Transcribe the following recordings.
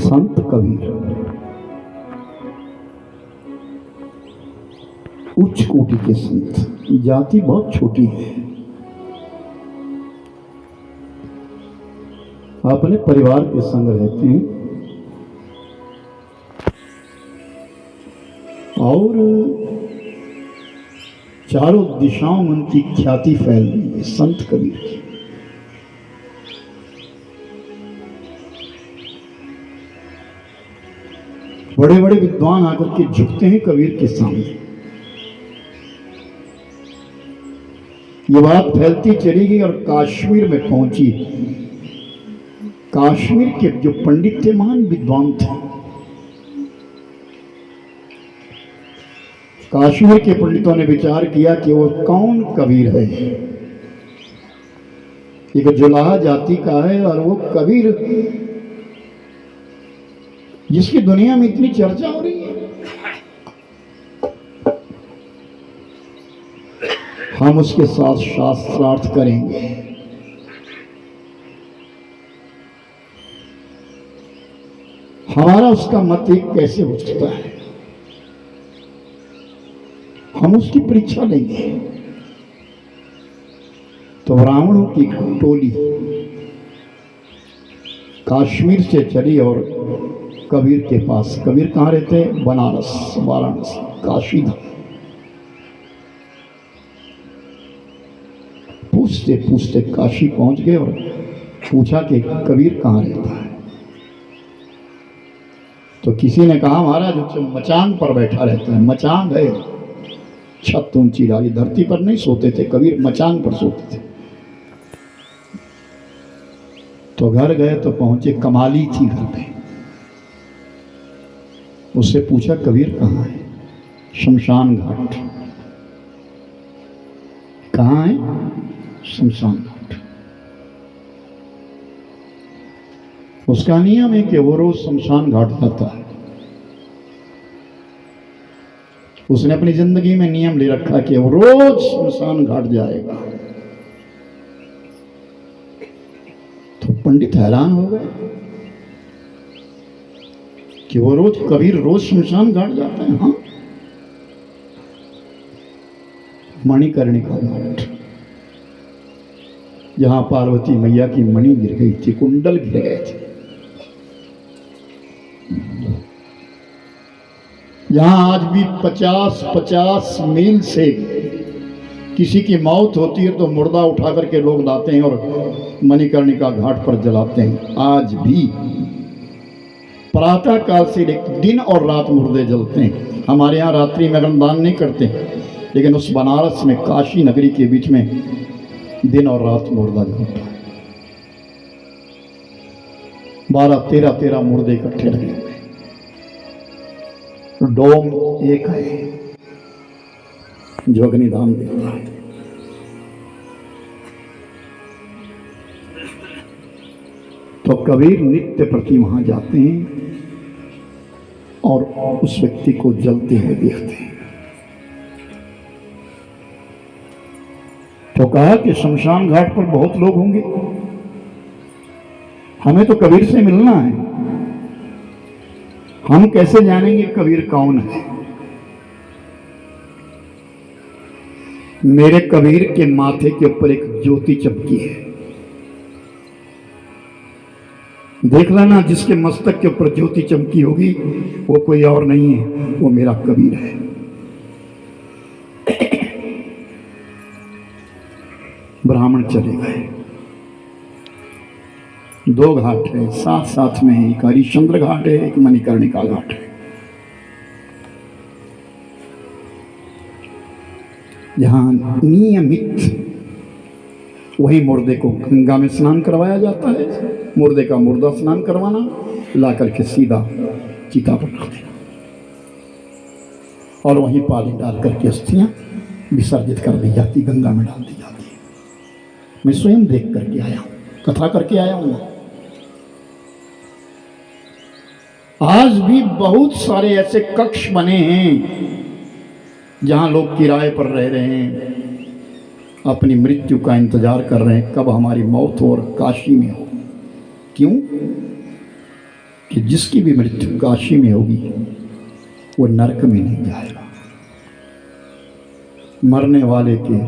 संत कबीर उच्च कोटि के संत, जाति बहुत छोटी है। अपने परिवार के संग रहते हैं और चारों दिशाओं में उनकी ख्याति फैल रही है संत कबीर की। बड़े बड़े विद्वान आकर के झुकते हैं कबीर के सामने। ये बात फैलती चली गई और कश्मीर में पहुंची। कश्मीर के जो पंडित थे, महान विद्वान थे, कश्मीर के पंडितों ने विचार किया कि वो कौन कबीर है। एक जुलाहा जाति का है और वो कबीर जिसकी दुनिया में इतनी चर्चा हो रही है, हम उसके साथ शास्त्रार्थ करेंगे। हमारा उसका मत एक कैसे हो सकता है, हम उसकी परीक्षा लेंगे। तो ब्राह्मणों की टोली कश्मीर से चली और कबीर के पास। कबीर कहाँ रहते हैं? बनारस, वाराणसी, काशी धाम। पूछते पूछते काशी पहुंच गए और पूछा कि कबीर कहाँ रहता है। तो किसी ने कहा महाराज जो मचान पर बैठा रहता है। मचान है, छत ऊंची डाली, धरती पर नहीं सोते थे कबीर, मचान पर सोते थे। तो घर गए तो पहुंचे, कमाली थी घर पे। उससे पूछा कबीर कहाँ है? शमशान घाट। कहाँ है? शमशान घाट। उसका नियम है कि वो रोज शमशान घाट जाता है। उसने अपनी जिंदगी में नियम ले रखा कि वो रोज शमशान घाट जाएगा। तो पंडित हैरान हो गए कि वो रोज, कबीर रोज शमशान घाट जाता है। हाँ, मणिकर्णिका घाट, जहां पार्वती मैया की मणि गिर गई थी, कुंडल गिर गए थे, जहां आज भी 50-50 मील से किसी की मौत होती है तो मुर्दा उठा करके लोग लाते हैं और मणिकर्णिका घाट पर जलाते हैं। आज भी प्रातः काल से दिन और रात मुर्दे जलते हैं। हमारे यहाँ रात्रि में दान नहीं करते, लेकिन उस बनारस में, काशी नगरी के बीच में दिन और रात मुर्दा जलता है। 12-13 मुर्दे इकट्ठे लगे हुए। डोम एक है जो अग्निदान देता है। तो कबीर नित्य प्रति वहां जाते हैं और उस व्यक्ति को जलते हुए देखते हैं। तो कहा कि शमशान घाट पर बहुत लोग होंगे, हमें तो कबीर से मिलना है। हम कैसे जानेंगे कबीर कौन है? मेरे कबीर के माथे के ऊपर एक ज्योति चमकी है, देख लेना। जिसके मस्तक के ऊपर ज्योति चमकी होगी वो कोई और नहीं है, वो मेरा कबीर है। ब्राह्मण चले गए। 2 घाट है साथ साथ में, एक हरिश्चंद्र घाट है, एक मणिकर्णिका घाट है। जहां नियमित वही मुर्दे को गंगा में स्नान करवाया जाता है। मुर्दे का मुर्दा स्नान करवाना, ला करके सीधा चिता पर रख देना और वहीं पानी डाल करके अस्थियां विसर्जित कर दी जाती, गंगा में डाल दी जाती है। मैं स्वयं देख करके आया हूं, कथा करके आया हूं। आज भी बहुत सारे ऐसे कक्ष बने हैं जहां लोग किराए पर रह रहे हैं, अपनी मृत्यु का इंतजार कर रहे हैं, कब हमारी मौत हो और काशी में हो। क्यों? कि जिसकी भी मृत्यु काशी में होगी वो नरक में नहीं जाएगा। मरने वाले के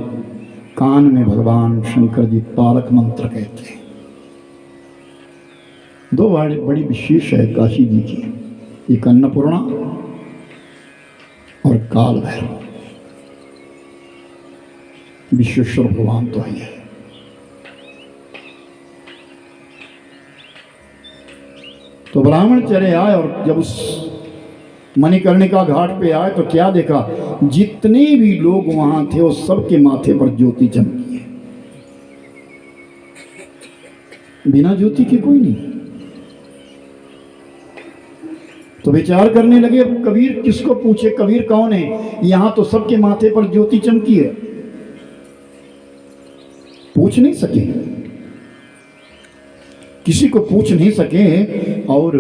कान में भगवान शंकर जी तारक मंत्र कहते हैं। दो बड़ी विशेष है काशी जी की, एक अन्नपूर्णा और काल भैरव। विश्वेश्वर भगवान तो ही है। तो ब्राह्मण चले आए और जब उस मणिकर्णिका घाट पे आए तो क्या देखा, जितने भी लोग वहां थे वो सबके माथे पर ज्योति चमकी है, बिना ज्योति के कोई नहीं। तो विचार करने लगे कबीर किसको पूछे, कबीर कौन है, यहां तो सबके माथे पर ज्योति चमकी है। पूछ नहीं सके, किसी को पूछ नहीं सके। और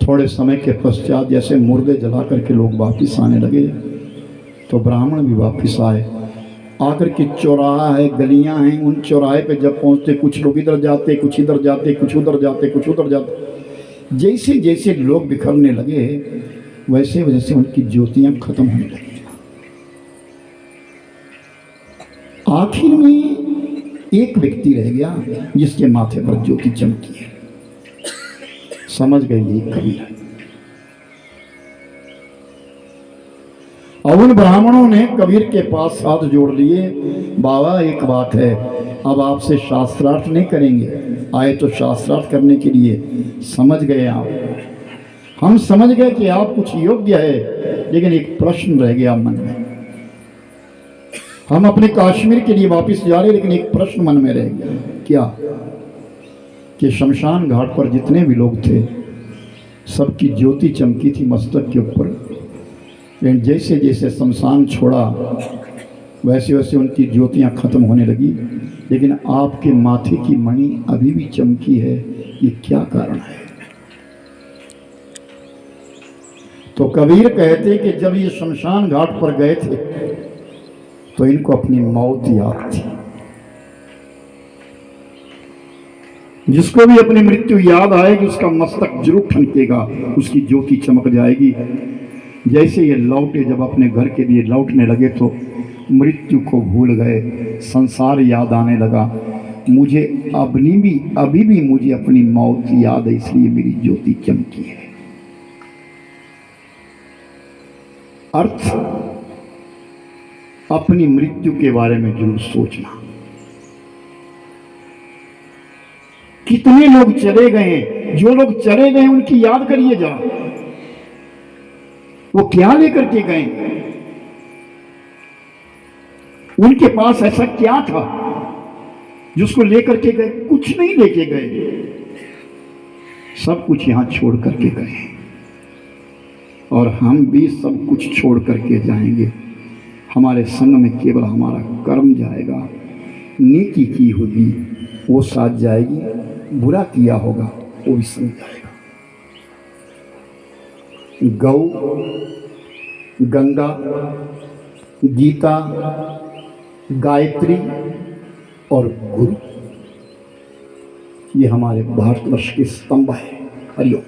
थोड़े समय के पश्चात जैसे मुर्दे जला करके लोग वापिस आने लगे तो ब्राह्मण भी वापिस आए। आकर के चौराहा है, गलियां हैं, उन चौराहे पे जब पहुंचते कुछ लोग इधर जाते, कुछ इधर जाते, कुछ उधर जाते, कुछ उधर जाते। जैसे जैसे लोग बिखरने लगे वैसे वैसे उनकी ज्योतियां खत्म होने लगी। आखिर में एक व्यक्ति रह गया जिसके माथे पर ज्योति चमकी है। समझ गए ये कबीर है। और उन ब्राह्मणों ने कबीर के पास हाथ जोड़ लिए, बाबा एक बात है, अब आपसे शास्त्रार्थ नहीं करेंगे, आए तो शास्त्रार्थ करने के लिए। समझ गए आप, हम समझ गए कि आप कुछ योग्य है, लेकिन एक प्रश्न रह गया मन में। हम अपने कश्मीर के लिए वापस जा रहे, लेकिन एक प्रश्न मन में रह गया। क्या? कि शमशान घाट पर जितने भी लोग थे सबकी ज्योति चमकी थी मस्तक के ऊपर, लेकिन जैसे जैसे शमशान छोड़ा वैसे वैसे उनकी ज्योतियां खत्म होने लगी, लेकिन आपके माथे की मणि अभी भी चमकी है। ये क्या कारण है? तो कबीर कहते कि जब ये शमशान घाट पर गए थे तो इनको अपनी मौत याद थी। जिसको भी अपनी मृत्यु याद आएगी उसका मस्तक जरूर ठनकेगा, उसकी ज्योति चमक जाएगी। जैसे ये लौटे, जब अपने घर के लिए लौटने लगे तो मृत्यु को भूल गए, संसार याद आने लगा। मुझे अभी भी मुझे अपनी मौत याद है, इसलिए मेरी ज्योति चमकी है। अर्थ, अपनी मृत्यु के बारे में जरूर सोचना। कितने लोग चले गए, जो लोग चले गए उनकी याद करिए जरा, वो क्या लेकर के गए, उनके पास ऐसा क्या था जिसको लेकर के गए? कुछ नहीं लेके गए, सब कुछ यहां छोड़ करके गए। और हम भी सब कुछ छोड़ करके जाएंगे। हमारे संग में केवल हमारा कर्म जाएगा। नेकी की होगी वो साथ जाएगी, बुरा किया होगा वो भी संग जाएगा। गौ, गंगा, गीता, गायत्री और गुरु, ये हमारे भारतवर्ष के स्तंभ है। हरिओम।